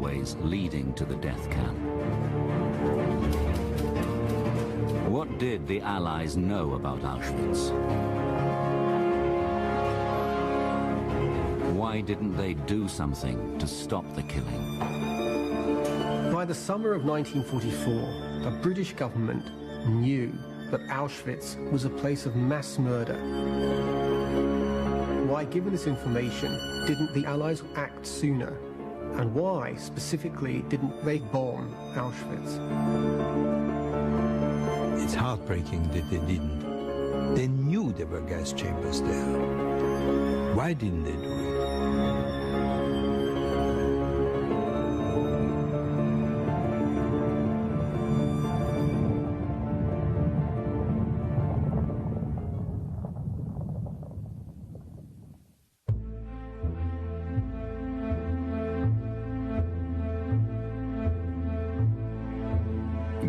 pathways leading to the death camp. What did the Allies know about Auschwitz? Why didn't they do something to stop the killing? By the summer of 1944, the British government knew that Auschwitz was a place of mass murder. Why, given this information, didn't the Allies act sooner? And why, specifically, didn't they bomb Auschwitz? It's heartbreaking that they didn't. They knew there were gas chambers there. Why didn't they do it?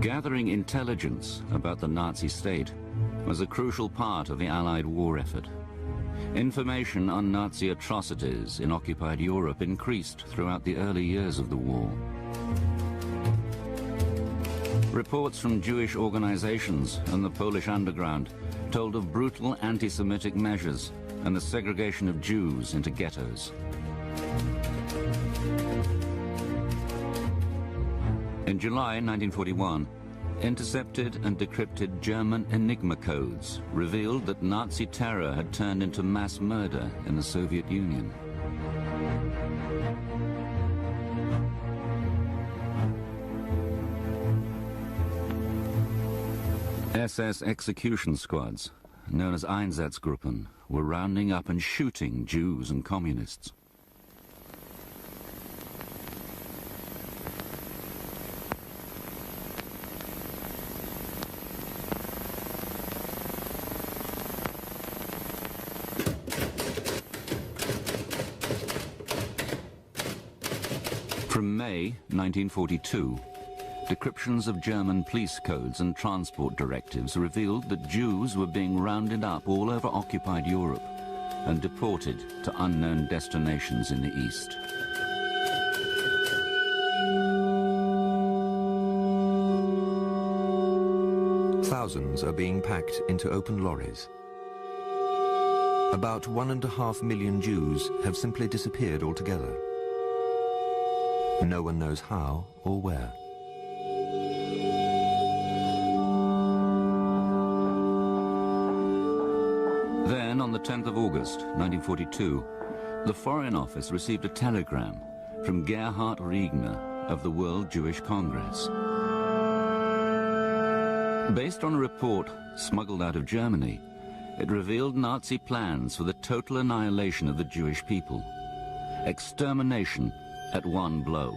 Gathering intelligence about the Nazi state was a crucial part of the Allied war effort. Information on Nazi atrocities in occupied Europe increased throughout the early years of the war. Reports from Jewish organizations and the Polish underground told of brutal anti-Semitic measures and the segregation of Jews into ghettos. In July 1941, intercepted and decrypted German Enigma codes revealed that Nazi terror had turned into mass murder in the Soviet Union. SS execution squads, known as Einsatzgruppen, were rounding up and shooting Jews and communists. From May 1942, decryptions of German police codes and transport directives revealed that Jews were being rounded up all over occupied Europe and deported to unknown destinations in the East. Thousands are being packed into open lorries. About 1.5 million Jews have simply disappeared altogether. No one knows how or where. Then, on the 10th of August, 1942, the Foreign Office received a telegram from Gerhard Riegner of the World Jewish Congress. Based on a report smuggled out of Germany, it revealed Nazi plans for the total annihilation of the Jewish people. Extermination at one blow.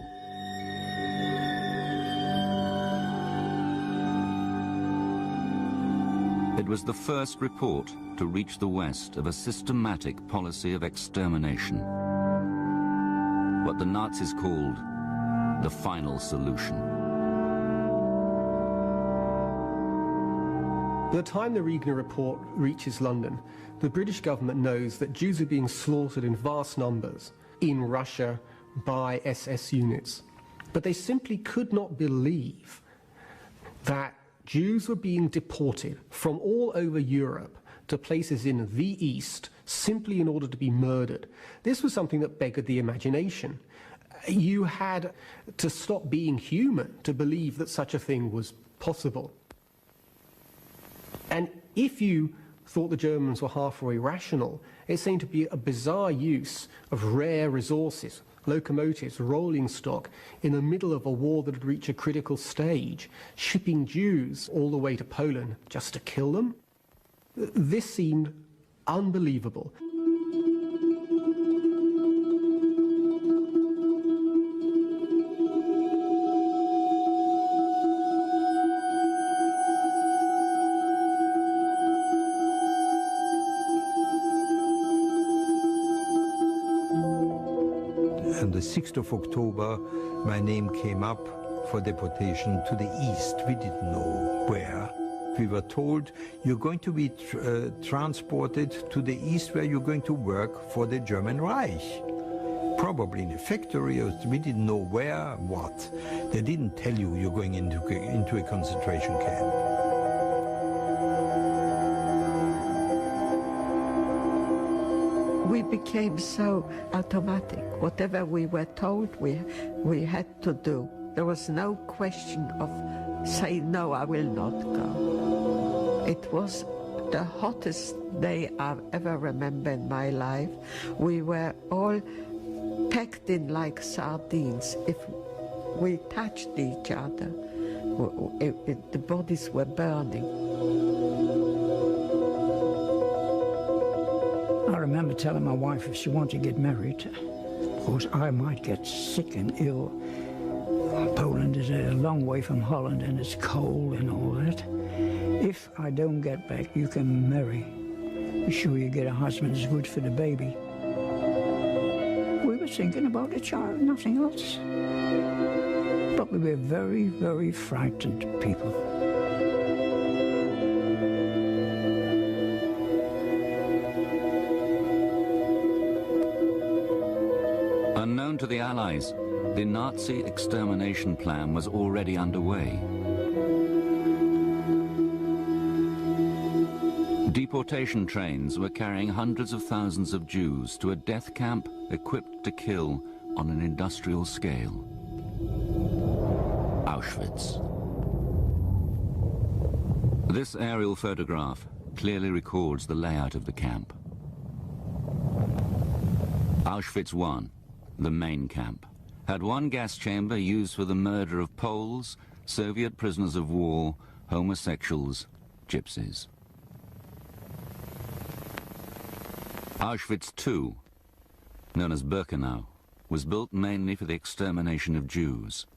It was the first report to reach the West of a systematic policy of extermination. What the Nazis called the final solution. By the time the Riegner report reaches London, the British government knows that Jews are being slaughtered in vast numbers in Russia by SS units. But they simply could not believe that Jews were being deported from all over Europe to places in the East simply in order to be murdered. This was something that beggared the imagination. You had to stop being human to believe that such a thing was possible. And if you thought the Germans were halfway rational, it seemed to be a bizarre use of rare resources, locomotives, rolling stock, in the middle of a war that had reached a critical stage, shipping Jews all the way to Poland just to kill them. This seemed unbelievable. On the 6th of October, my name came up for deportation to the east. We didn't know where. We were told, you're going to be transported to the east where you're going to work for the German Reich. probably in a factory, or we didn't know where, what. They didn't tell you you're going into a concentration camp. We became so automatic. Whatever we were told, we had to do. There was no question of saying, no, I will not go. It was the hottest day I've ever remembered in my life. We were all packed in like sardines. If we touched each other, the bodies were burning. I remember telling my wife if she wanted to get married, of course I might get sick and ill. Poland is a long way from Holland and it's cold and all that. If I don't get back, you can marry. Be sure you get a husband that's good for the baby. We were thinking about the child, nothing else. But we were very, very frightened people. Unknown to the Allies, the Nazi extermination plan was already underway. Deportation trains were carrying hundreds of thousands of Jews to a death camp equipped to kill on an industrial scale. Auschwitz. This aerial photograph clearly records the layout of the camp. Auschwitz I, the main camp, had one gas chamber used for the murder of Poles, Soviet prisoners of war, homosexuals, gypsies. Auschwitz II, known as Birkenau, was built mainly for the extermination of Jews.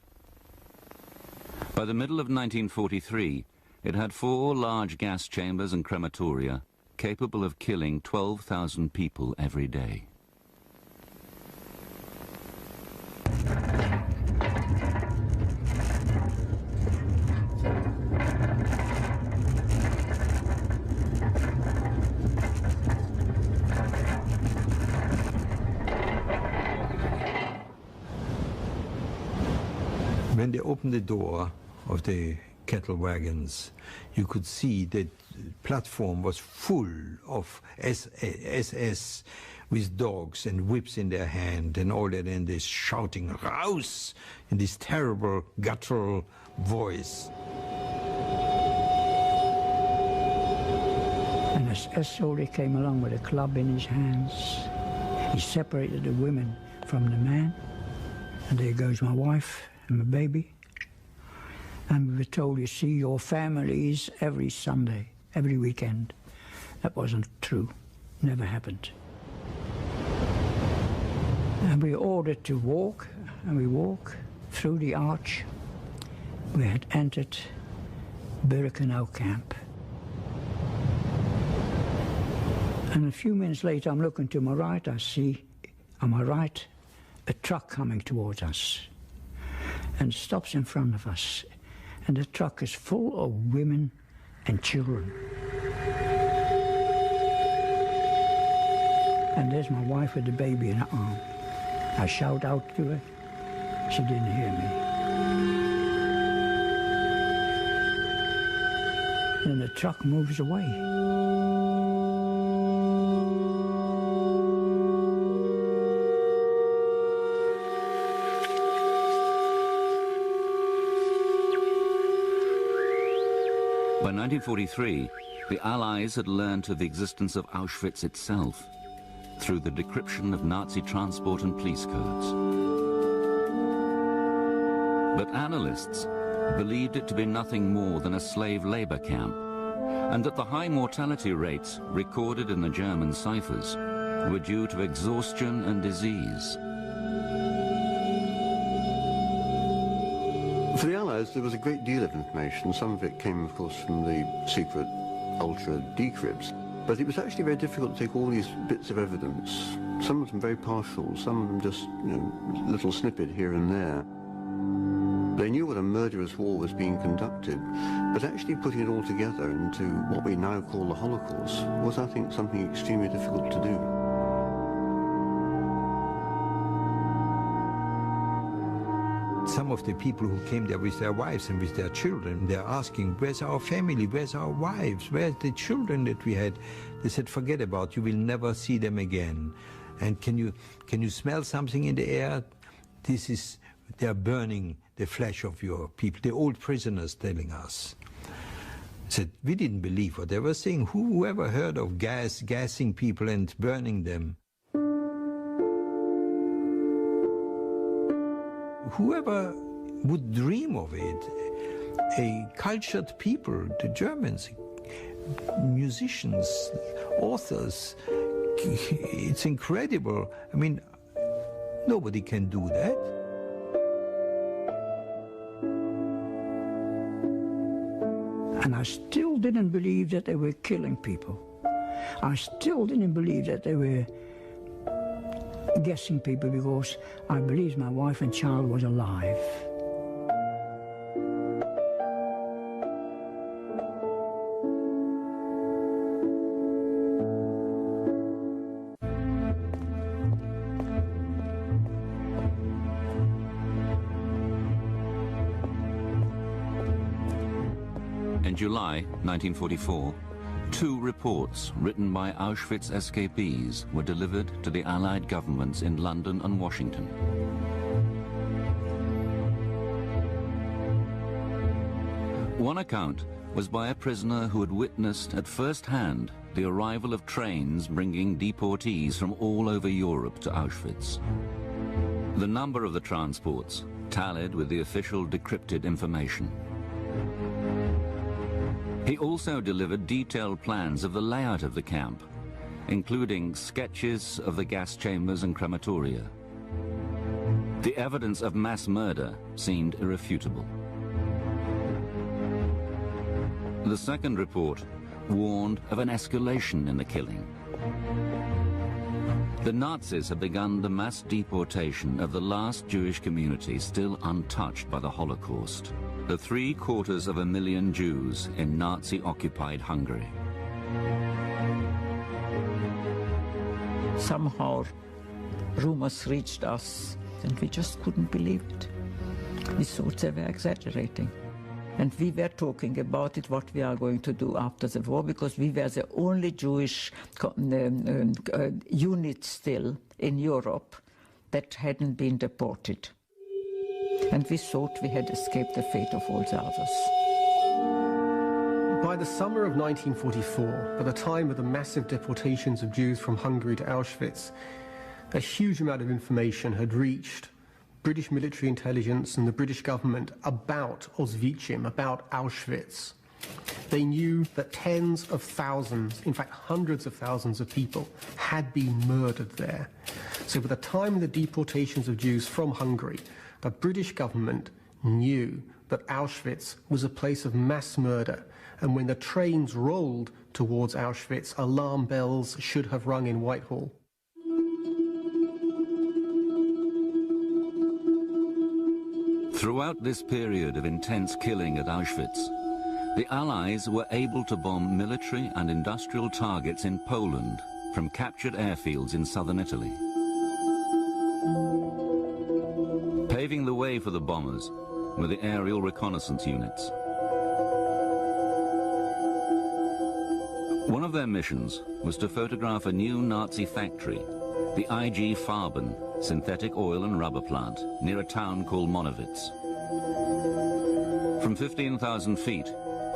By the middle of 1943, it had 4 large gas chambers and crematoria capable of killing 12,000 people every day. When they opened the door of the cattle wagons, you could see that the platform was full of SS with dogs and whips in their hand and all that, and they're shouting, "Raus!" in this terrible guttural voice. An SS soldier came along with a club in his hands. He separated the women from the man, and there goes my wife and my baby. And we were told, you see your families every Sunday, every weekend. That wasn't true, never happened. And we were ordered to walk, and we walk through the arch. We had entered Birkenau camp. And a few minutes later, I'm looking to my right, I see on my right a truck coming towards us, and stops in front of us. And the truck is full of women and children. And there's my wife with the baby in her arm. I shout out to her. She didn't hear me. Then the truck moves away. By 1943, the Allies had learned of the existence of Auschwitz itself through the decryption of Nazi transport and police codes. But analysts believed it to be nothing more than a slave labor camp, and that the high mortality rates recorded in the German ciphers were due to exhaustion and disease. For the Allies, there was a great deal of information. Some of it came, of course, from the secret ultra decrypts. But it was actually very difficult to take all these bits of evidence, some of them very partial, some of them just, little snippet here and there. They knew what a murderous war was being conducted, but actually putting it all together into what we now call the Holocaust was, I think, something extremely difficult to do. Some of the people who came there with their wives and with their children, they're asking, where's our family, where's our wives, where's the children that we had? They said, forget about, you will never see them again. And can you smell something in the air? They're burning the flesh of your people, the old prisoners telling us. Said, we didn't believe what they were saying. Whoever heard of gassing people and burning them? Whoever would dream of it? A cultured people, the Germans, musicians, authors. It's incredible. I mean, nobody can do that. And I still didn't believe that they were killing people. I still didn't believe that they were gassing people, because I believed my wife and child was alive. In July 1944, 2 reports written by Auschwitz escapees were delivered to the Allied governments in London and Washington. One account was by a prisoner who had witnessed at first hand the arrival of trains bringing deportees from all over Europe to Auschwitz. The number of the transports tallied with the official decrypted information. He also delivered detailed plans of the layout of the camp, including sketches of the gas chambers and crematoria. The evidence of mass murder seemed irrefutable. The second report warned of an escalation in the killing. The Nazis had begun the mass deportation of the last Jewish community still untouched by the Holocaust, the 750,000 Jews in Nazi-occupied Hungary. Somehow rumors reached us and we just couldn't believe it. We thought they were exaggerating. And we were talking about it, what we are going to do after the war, because we were the only Jewish unit still in Europe that hadn't been deported. And we thought we had escaped the fate of all the others. By the summer of 1944, by the time of the massive deportations of Jews from Hungary to Auschwitz, a huge amount of information had reached British military intelligence and the British government about Auschwitz, about Auschwitz. They knew that tens of thousands, in fact hundreds of thousands of people had been murdered there. So by the time of the deportations of Jews from Hungary, the British government knew that Auschwitz was a place of mass murder, and when the trains rolled towards Auschwitz, alarm bells should have rung in Whitehall. Throughout this period of intense killing at Auschwitz, the Allies were able to bomb military and industrial targets in Poland from captured airfields in southern Italy. Paving the way for the bombers were the aerial reconnaissance units. One of their missions was to photograph a new Nazi factory, the IG Farben synthetic oil and rubber plant near a town called Monowitz. From 15,000 feet,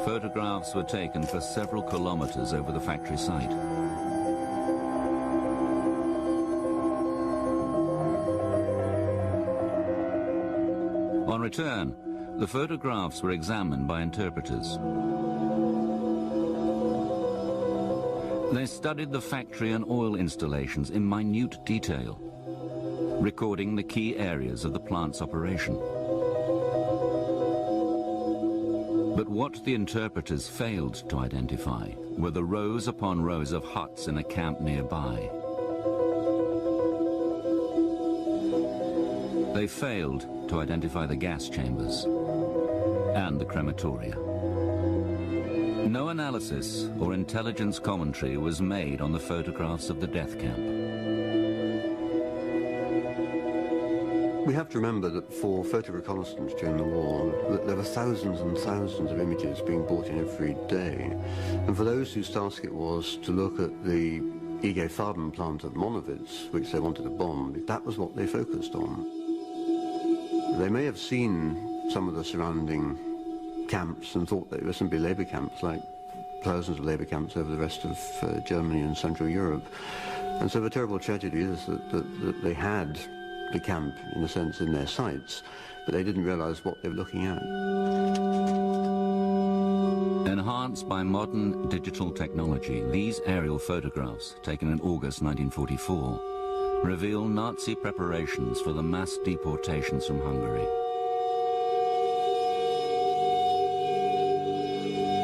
photographs were taken for several kilometers over the factory site. On return, the photographs were examined by interpreters. They studied the factory and oil installations in minute detail, recording the key areas of the plant's operation. But what the interpreters failed to identify were the rows upon rows of huts in a camp nearby. They failed to identify the gas chambers and the crematoria. No analysis or intelligence commentary was made on the photographs of the death camp. We have to remember that for photo reconnaissance during the war, that there were thousands and thousands of images being brought in every day. And for those whose task it was to look at the IG Farben plant at Monowitz, which they wanted to bomb, that was what they focused on. They may have seen some of the surrounding camps and thought that it was simply labour camps, like thousands of labour camps over the rest of Germany and Central Europe. And so the terrible tragedy is that they had the camp, in a sense, in their sights, but they didn't realise what they were looking at. Enhanced by modern digital technology, these aerial photographs, taken in August 1944, reveal Nazi preparations for the mass deportations from Hungary.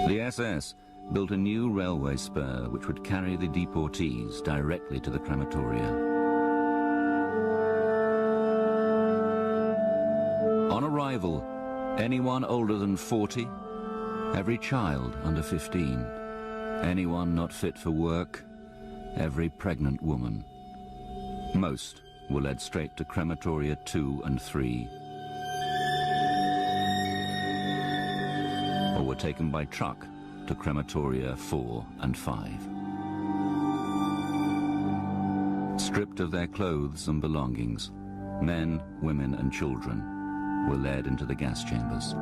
The SS built a new railway spur which would carry the deportees directly to the crematoria. On arrival, anyone older than 40, every child under 15, anyone not fit for work, every pregnant woman. Most were led straight to crematoria 2 and 3, or were taken by truck to crematoria 4 and 5. Stripped of their clothes and belongings, men, women and children were led into the gas chambers.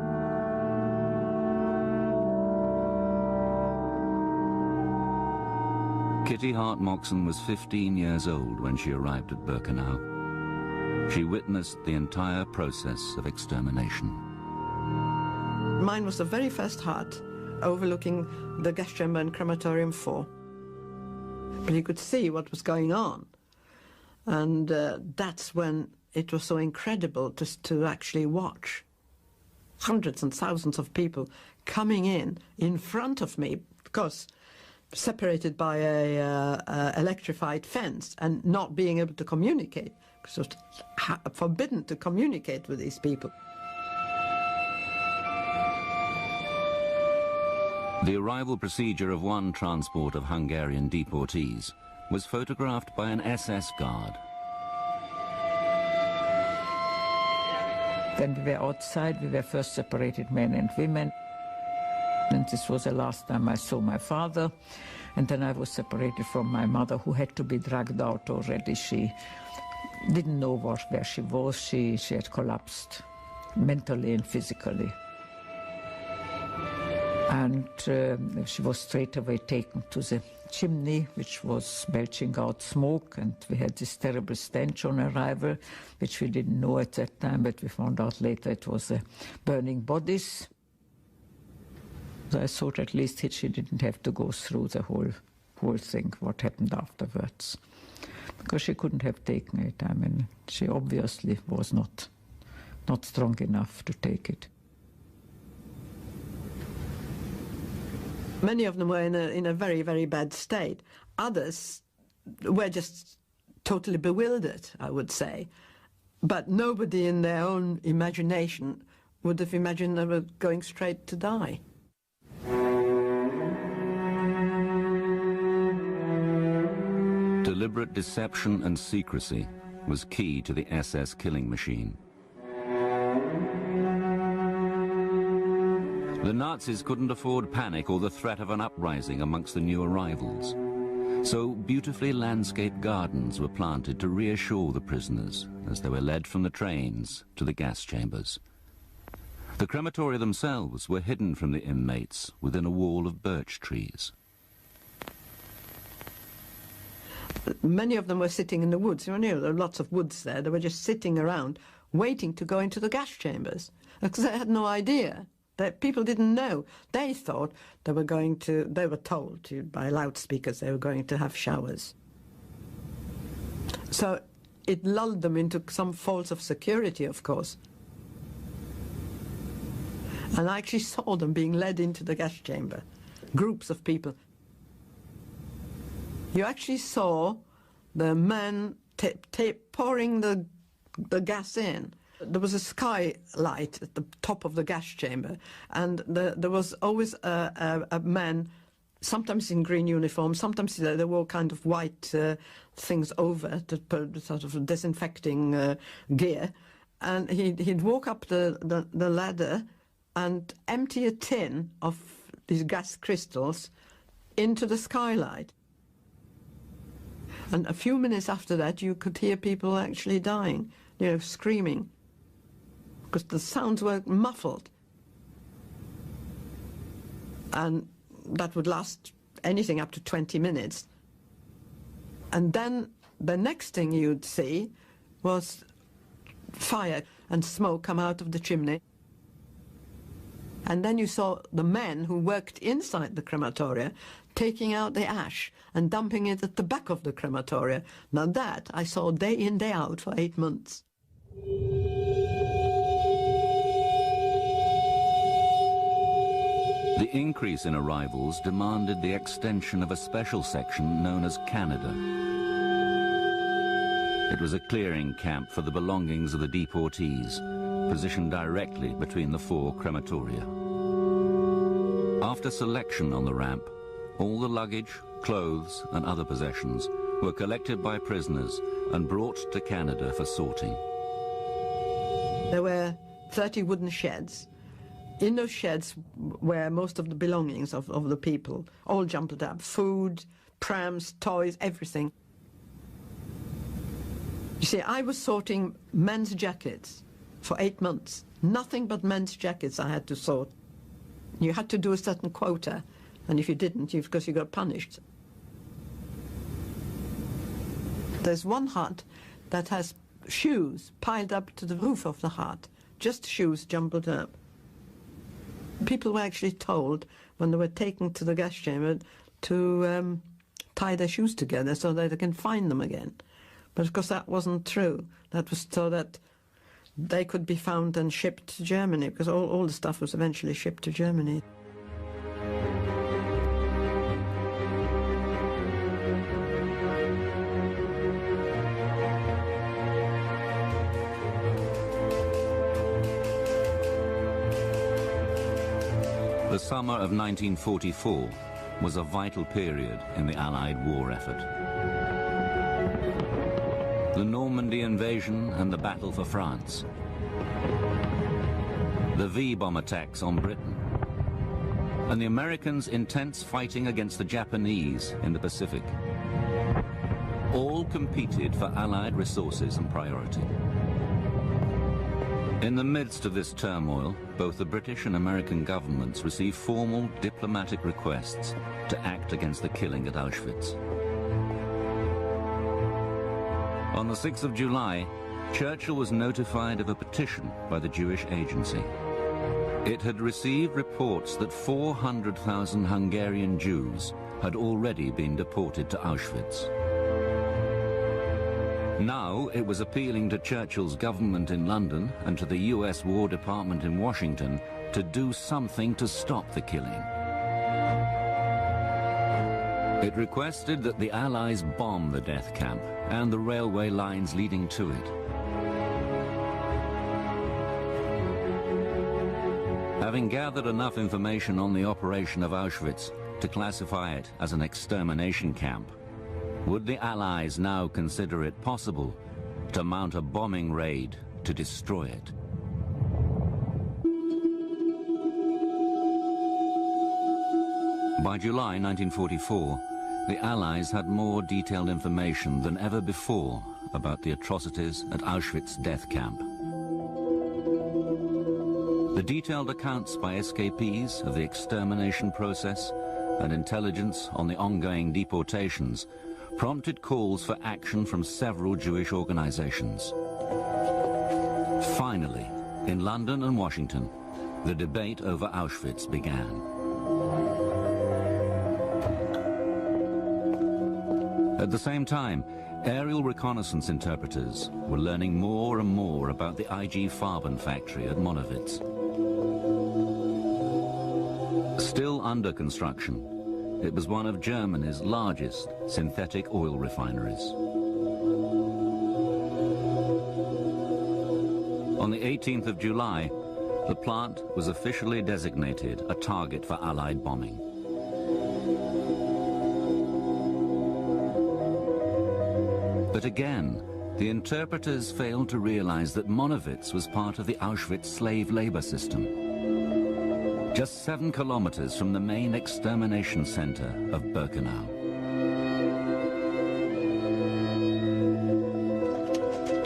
Kitty Hart Moxon was 15 years old when she arrived at Birkenau. She witnessed the entire process of extermination. Mine was the very first hut overlooking the gas chamber and crematorium 4. But you could see what was going on. And that's when it was so incredible to actually watch hundreds and thousands of people coming in front of me, because separated by a electrified fence and not being able to communicate, because it was forbidden to communicate with these people. The arrival procedure of one transport of Hungarian deportees was photographed by an SS guard. When we were outside, we were first separated, men and women. And this was the last time I saw my father. And then I was separated from my mother, who had to be dragged out already. She didn't know where she was. She had collapsed mentally and physically. And she was straight away taken to the chimney, which was belching out smoke, and we had this terrible stench on arrival, which we didn't know at that time, but we found out later it was burning bodies. So I thought at least she didn't have to go through the whole thing, what happened afterwards, because she couldn't have taken it. I mean, she obviously was not strong enough to take it. Many of them were in a very, very bad state. Others were just totally bewildered, I would say. But nobody in their own imagination would have imagined they were going straight to die. Deliberate deception and secrecy was key to the SS killing machine. The Nazis couldn't afford panic or the threat of an uprising amongst the new arrivals. So beautifully landscaped gardens were planted to reassure the prisoners as they were led from the trains to the gas chambers. The crematoria themselves were hidden from the inmates within a wall of birch trees. Many of them were sitting in the woods. You know, there were lots of woods there. They were just sitting around waiting to go into the gas chambers because they had no idea. People didn't know. They thought they were told by loudspeakers they were going to have showers. So it lulled them into some false of security, of course. And I actually saw them being led into the gas chamber, groups of people. You actually saw the men pouring the gas in. There was a skylight at the top of the gas chamber, and there was always a man, sometimes in green uniform, sometimes they wore kind of white things over, sort of disinfecting gear, and he'd walk up the ladder and empty a tin of these gas crystals into the skylight. And a few minutes after that, you could hear people actually dying, screaming, because the sounds were muffled. And that would last anything up to 20 minutes. And then the next thing you'd see was fire and smoke come out of the chimney. And then you saw the men who worked inside the crematoria taking out the ash and dumping it at the back of the crematoria. Now that I saw day in, day out for 8 months. The increase in arrivals demanded the extension of a special section known as Canada. It was a clearing camp for the belongings of the deportees, positioned directly between the 4 crematoria. After selection on the ramp, all the luggage, clothes and other possessions were collected by prisoners and brought to Canada for sorting. There were 30 wooden sheds. In those sheds were most of the belongings of the people, all jumbled up, food, prams, toys, everything. You see, I was sorting men's jackets for 8 months. Nothing but men's jackets I had to sort. You had to do a certain quota, and if you didn't, because you got punished. There's one hut that has shoes piled up to the roof of the hut, just shoes jumbled up. People were actually told, when they were taken to the gas chamber, to tie their shoes together so that they can find them again. But of course that wasn't true. That was so that they could be found and shipped to Germany, because all the stuff was eventually shipped to Germany. The summer of 1944 was a vital period in the Allied war effort. The Normandy invasion and the battle for France. The V-bomb attacks on Britain. And the Americans' intense fighting against the Japanese in the Pacific. All competed for Allied resources and priority. In the midst of this turmoil, both the British and American governments received formal diplomatic requests to act against the killing at Auschwitz. On the 6th of July, Churchill was notified of a petition by the Jewish Agency. It had received reports that 400,000 Hungarian Jews had already been deported to Auschwitz. Now it was appealing to Churchill's government in London and to the US War Department in Washington to do something to stop the killing. It requested that the Allies bomb the death camp and the railway lines leading to it. Having gathered enough information on the operation of Auschwitz to classify it as an extermination camp, would the Allies now consider it possible to mount a bombing raid to destroy it? By July 1944, the Allies had more detailed information than ever before about the atrocities at Auschwitz death camp. The detailed accounts by escapees of the extermination process and intelligence on the ongoing deportations prompted calls for action from several Jewish organizations. Finally, in London and Washington, the debate over Auschwitz began. At the same time, aerial reconnaissance interpreters were learning more and more about the IG Farben factory at Monowitz. Still under construction, it was one of Germany's largest synthetic oil refineries. On the 18th of July, the plant was officially designated a target for Allied bombing. But again, The interpreters failed to realize that Monowitz was part of the Auschwitz slave labor system. Just 7 kilometers from the main extermination center of Birkenau.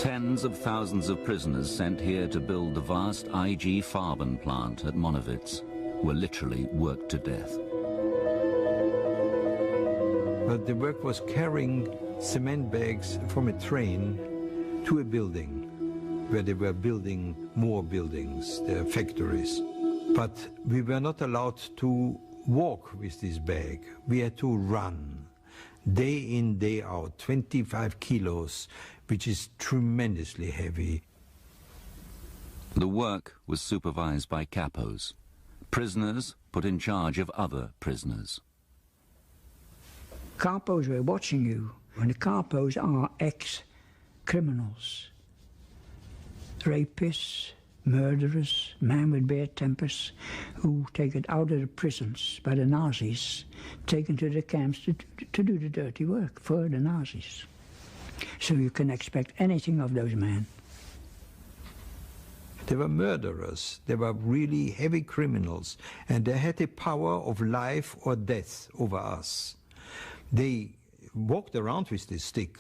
Tens of thousands of prisoners sent here to build the vast IG Farben plant at Monowitz were literally worked to death. But the work was carrying cement bags from a train to a building where they were building more buildings, their factories. But we were not allowed to walk with this bag. We had to run day in, day out, 25 kilos, which is tremendously heavy. The work was supervised by capos, prisoners put in charge of other prisoners. Capos were watching you, and the capos are ex-criminals, rapists, murderers, men with bad tempers, who taken out of the prisons by the Nazis, taken to the camps to do the dirty work for the Nazis. So you can expect anything of those men. They were murderers, they were really heavy criminals, and they had the power of life or death over us. They walked around with this stick,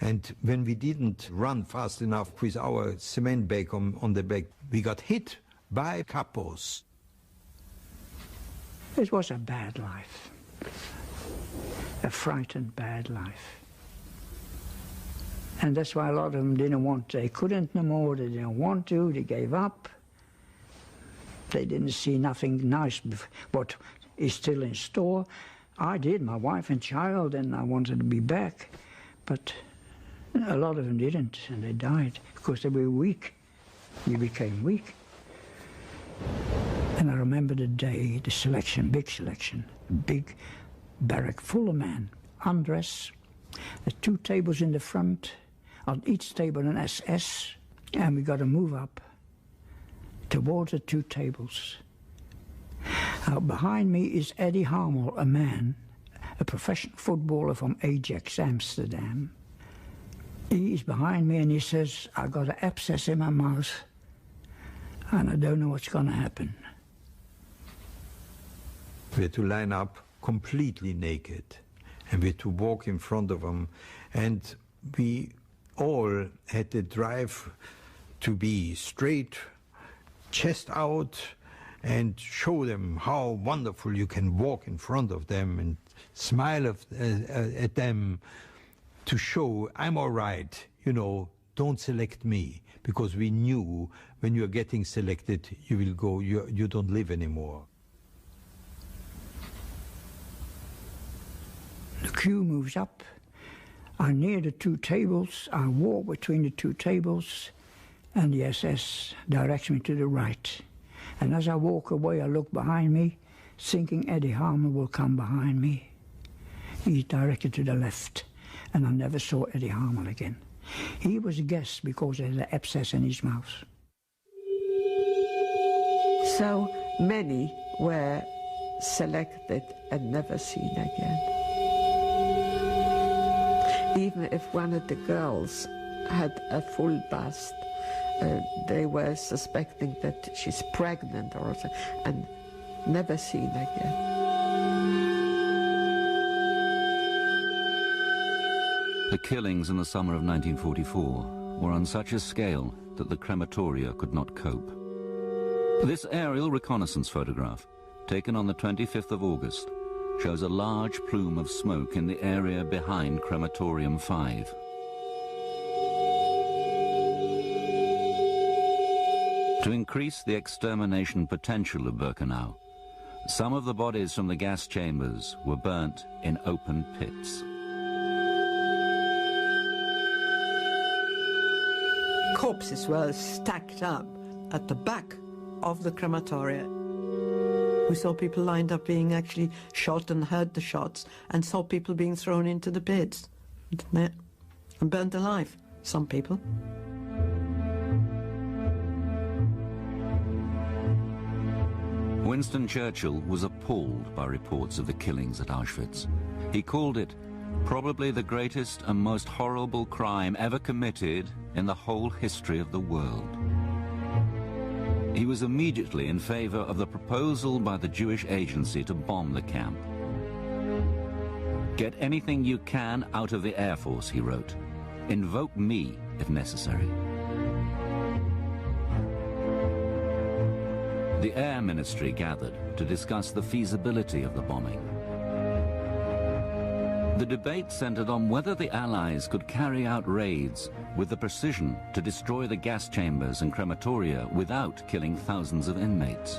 and when we didn't run fast enough with our cement bag on the back, we got hit by capos. It was a bad life, a frightened bad life. And that's why a lot of them didn't want, they couldn't no more, they didn't want to, they gave up. They didn't see nothing nice, what is still in store. I did, my wife and child, and I wanted to be back. But a lot of them didn't, and they died because they were weak. We became weak. And I remember the day, the selection, big barrack full of men, undressed. The 2 tables in the front, on each table an SS, and we got to move up towards the 2 tables. Behind me is Eddie Hamel, a man, a professional footballer from Ajax, Amsterdam. He is behind me and he says, I got an abscess in my mouth and I don't know what's going to happen. We had to line up completely naked, and we had to walk in front of them, and we all had the drive to be straight, chest out, and show them how wonderful you can walk in front of them and smile at them to show I'm all right, you know, don't select me, because we knew when you're getting selected, you will go, you don't live anymore. The queue moves up. I'm near the 2 tables. I walk between the 2 tables, and the SS directs me to the right. And as I walk away, I look behind me, thinking Eddie Hamel will come behind me. He's directed to the left, and I never saw Eddie Hamel again. He was a guest because he had an abscess in his mouth. So many were selected and never seen again. Even if one of the girls had a full bust, they were suspecting that she's pregnant or something, and never seen again. The killings in the summer of 1944 were on such a scale that the crematoria could not cope. This aerial reconnaissance photograph, taken on the 25th of August, shows a large plume of smoke in the area behind Crematorium 5. To increase the extermination potential of Birkenau, some of the bodies from the gas chambers were burnt in open pits. Corpses were stacked up at the back of the crematoria. We saw people lined up being actually shot and heard the shots, and saw people being thrown into the pits and burnt alive, some people. Winston Churchill was appalled by reports of the killings at Auschwitz. He called it probably the greatest and most horrible crime ever committed in the whole history of the world. He was immediately in favor of the proposal by the Jewish agency to bomb the camp. "Get anything you can out of the Air Force," he wrote. "Invoke me if necessary." The Air Ministry gathered to discuss the feasibility of the bombing. The debate centered on whether the Allies could carry out raids with the precision to destroy the gas chambers and crematoria without killing thousands of inmates.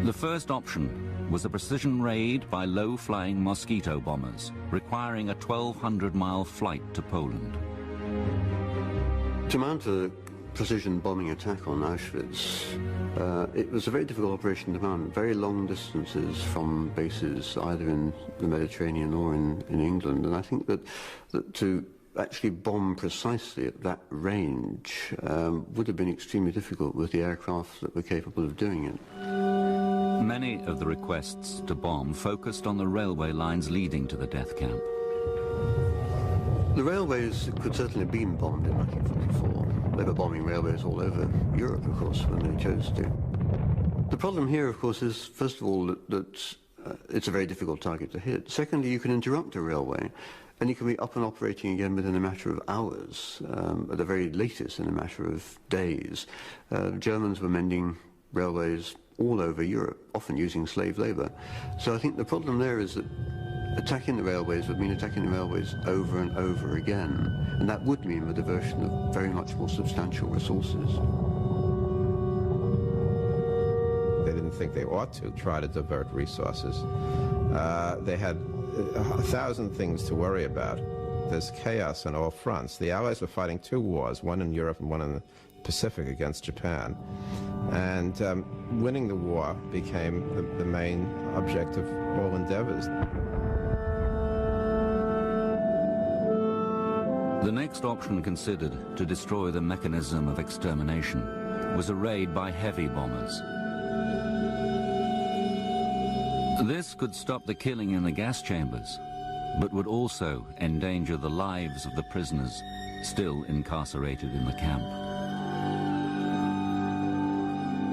The first option was a precision raid by low-flying Mosquito bombers, requiring a 1,200-mile flight to Poland. To mount a precision bombing attack on Auschwitz, it was a very difficult operation to mount, very long distances from bases either in the Mediterranean or in England, and I think that to actually bomb precisely at that range would have been extremely difficult with the aircraft that were capable of doing it. Many of the requests to bomb focused on the railway lines leading to the death camp. The railways could certainly have been bombed in 1944. They were bombing railways all over Europe, of course, when they chose to. The problem here, of course, is, first of all, that it's a very difficult target to hit. Secondly, you can interrupt a railway, and you can be up and operating again within a matter of hours, at the very latest in a matter of days. Germans were mending railways all over Europe, often using slave labor. So I think the problem there is that attacking the railways would mean attacking the railways over and over again, and that would mean the diversion of very much more substantial resources. They didn't think they ought to try to divert resources. They had 1,000 things to worry about. There's chaos on all fronts. The Allies were fighting two wars, one in Europe and one in the Pacific against Japan. And winning the war became the main object of all endeavors. The next option considered to destroy the mechanism of extermination was a raid by heavy bombers. This could stop the killing in the gas chambers, but would also endanger the lives of the prisoners still incarcerated in the camp.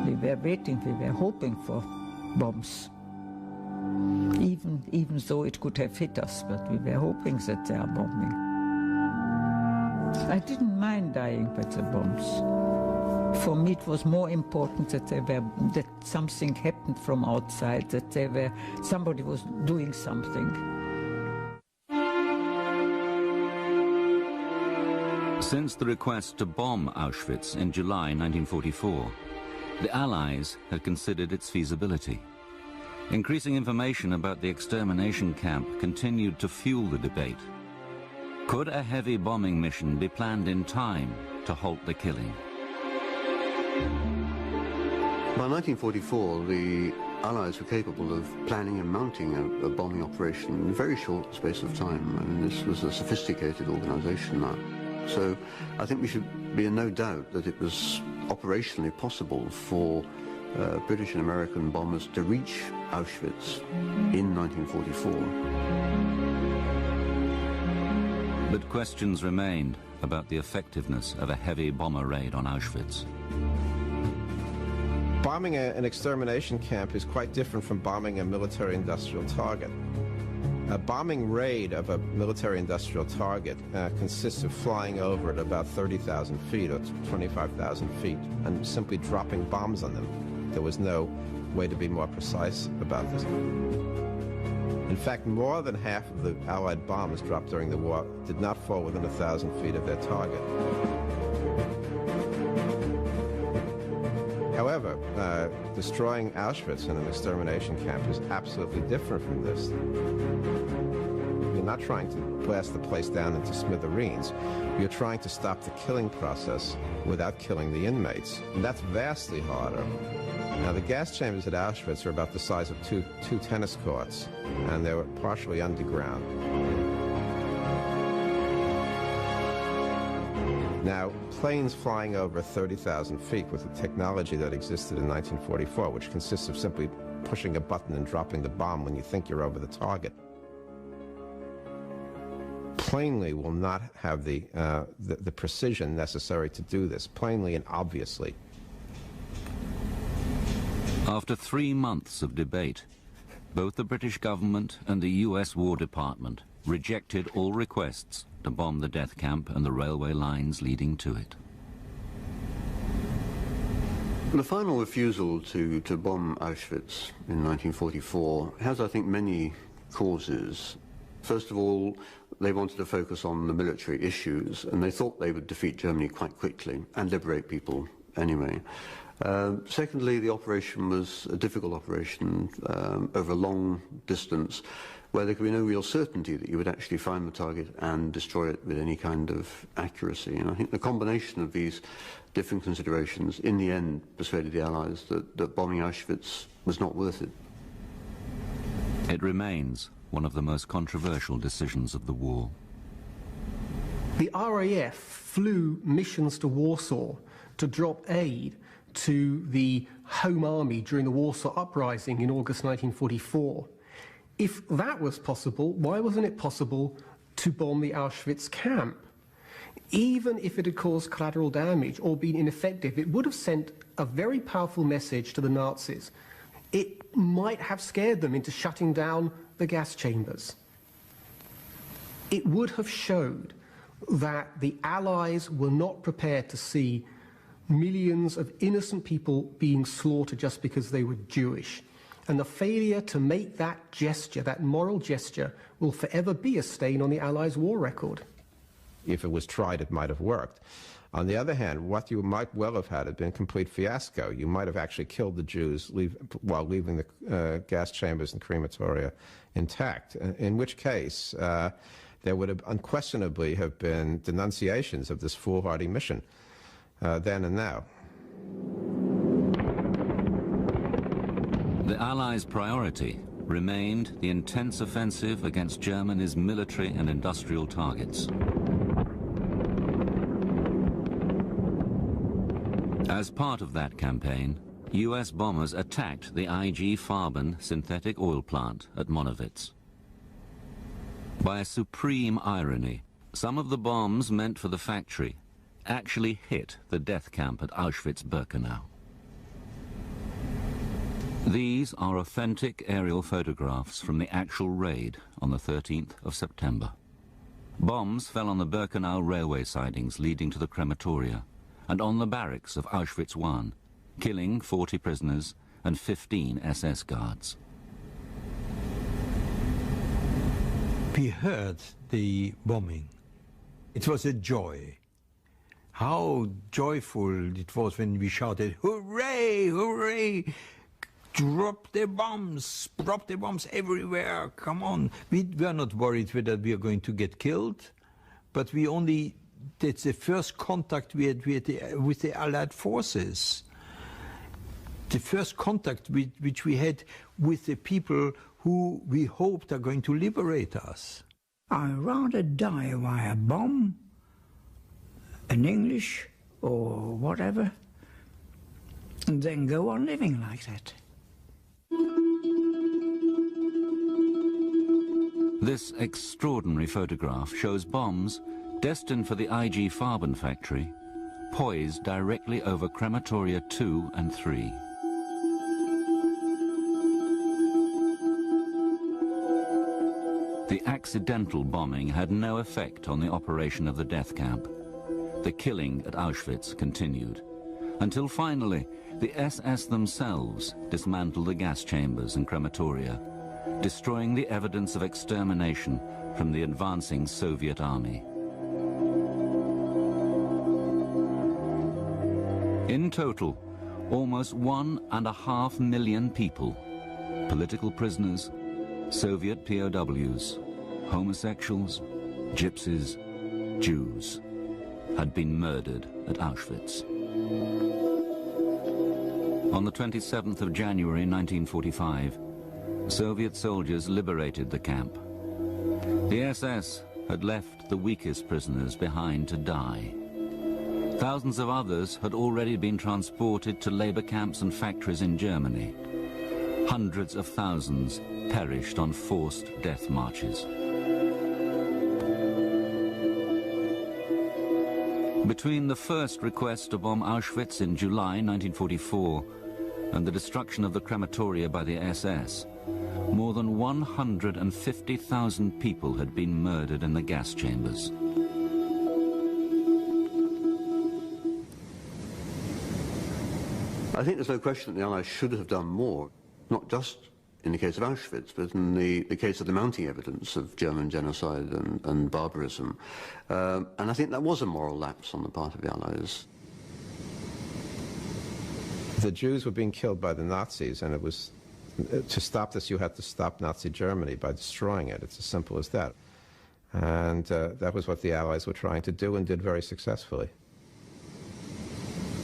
We were waiting, we were hoping for bombs. Even though it could have hit us, but we were hoping that they are bombing. I didn't mind dying by the bombs. For me it was more important that that something happened from outside, that somebody was doing something. Since the request to bomb Auschwitz in July 1944, the Allies had considered its feasibility. Increasing information about the extermination camp continued to fuel the debate. Could a heavy bombing mission be planned in time to halt the killing? By 1944, the Allies were capable of planning and mounting a bombing operation in a very short space of time. I mean, this was a sophisticated organization now. So I think we should be in no doubt that it was operationally possible for British and American bombers to reach Auschwitz in 1944. But questions remained about the effectiveness of a heavy bomber raid on Auschwitz. Bombing an extermination camp is quite different from bombing a military-industrial target. A bombing raid of a military-industrial target consists of flying over at about 30,000 feet or 25,000 feet and simply dropping bombs on them. There was no way to be more precise about this. In fact, more than half of the Allied bombs dropped during the war did not fall within 1,000 feet of their target. However, destroying Auschwitz in an extermination camp is absolutely different from this. You're not trying to blast the place down into smithereens. You're trying to stop the killing process without killing the inmates. And that's vastly harder. Now, the gas chambers at Auschwitz are about the size of two tennis courts, and they were partially underground. Now, planes flying over 30,000 feet with the technology that existed in 1944, which consists of simply pushing a button and dropping the bomb when you think you're over the target, plainly will not have the precision necessary to do this, plainly and obviously. After 3 months of debate, both the British government and the US War Department rejected all requests to bomb the death camp and the railway lines leading to it. The final refusal to bomb Auschwitz in 1944 has, I think, many causes. First of all, they wanted to focus on the military issues, and they thought they would defeat Germany quite quickly and liberate people anyway. Secondly, the operation was a difficult operation over a long distance, where there could be no real certainty that you would actually find the target and destroy it with any kind of accuracy. And I think the combination of these different considerations in the end persuaded the Allies that bombing Auschwitz was not worth it. It remains one of the most controversial decisions of the war. The RAF flew missions to Warsaw to drop aid to the Home Army during the Warsaw Uprising in August 1944. If that was possible, why wasn't it possible to bomb the Auschwitz camp? Even if it had caused collateral damage or been ineffective, it would have sent a very powerful message to the Nazis. It might have scared them into shutting down the gas chambers. It would have showed that the Allies were not prepared to see millions of innocent people being slaughtered just because they were Jewish. And the failure to make that gesture, that moral gesture, will forever be a stain on the Allies' war record. If it was tried, it might have worked. On the other hand, what you might well have had been a complete fiasco. You might have actually killed the Jews while leaving the gas chambers and crematoria intact, in which case there would have unquestionably have been denunciations of this foolhardy mission then and now. The Allies' priority remained the intense offensive against Germany's military and industrial targets. As part of that campaign, US bombers attacked the IG Farben synthetic oil plant at Monowitz. By a supreme irony, some of the bombs meant for the factory actually hit the death camp at Auschwitz-Birkenau. These are authentic aerial photographs from the actual raid on the 13th of September. Bombs fell on the Birkenau railway sidings leading to the crematoria and on the barracks of Auschwitz I, killing 40 prisoners and 15 SS guards. We heard the bombing. It was a joy. How joyful it was when we shouted, "Hooray, hooray! Drop the bombs everywhere, come on." We were not worried whether we are going to get killed, but that's the first contact we had with the Allied forces. The first contact which we had with the people who we hoped are going to liberate us. I'd rather die by a bomb, in English or whatever, than go on living like that. This extraordinary photograph shows bombs destined for the IG Farben factory poised directly over crematoria 2 and 3. The accidental bombing had no effect on the operation of the death camp. The killing at Auschwitz continued, until finally the SS themselves dismantled the gas chambers and crematoria, destroying the evidence of extermination from the advancing Soviet army. In total, almost 1.5 million people, political prisoners, Soviet POWs, homosexuals, gypsies, Jews, had been murdered at Auschwitz. On the 27th of January 1945, Soviet soldiers liberated the camp. The SS had left the weakest prisoners behind to die. Thousands of others had already been transported to labor camps and factories in Germany. Hundreds of thousands perished on forced death marches. Between the first request to bomb Auschwitz in July 1944 and the destruction of the crematoria by the SS, more than 150,000 people had been murdered in the gas chambers. I think there's no question that the Allies should have done more, not just in the case of Auschwitz, but in the case of the mounting evidence of German genocide and barbarism. And I think that was a moral lapse on the part of the Allies. The Jews were being killed by the Nazis, and it was, to stop this, you had to stop Nazi Germany by destroying it. It's as simple as that. And that was what the Allies were trying to do and did very successfully.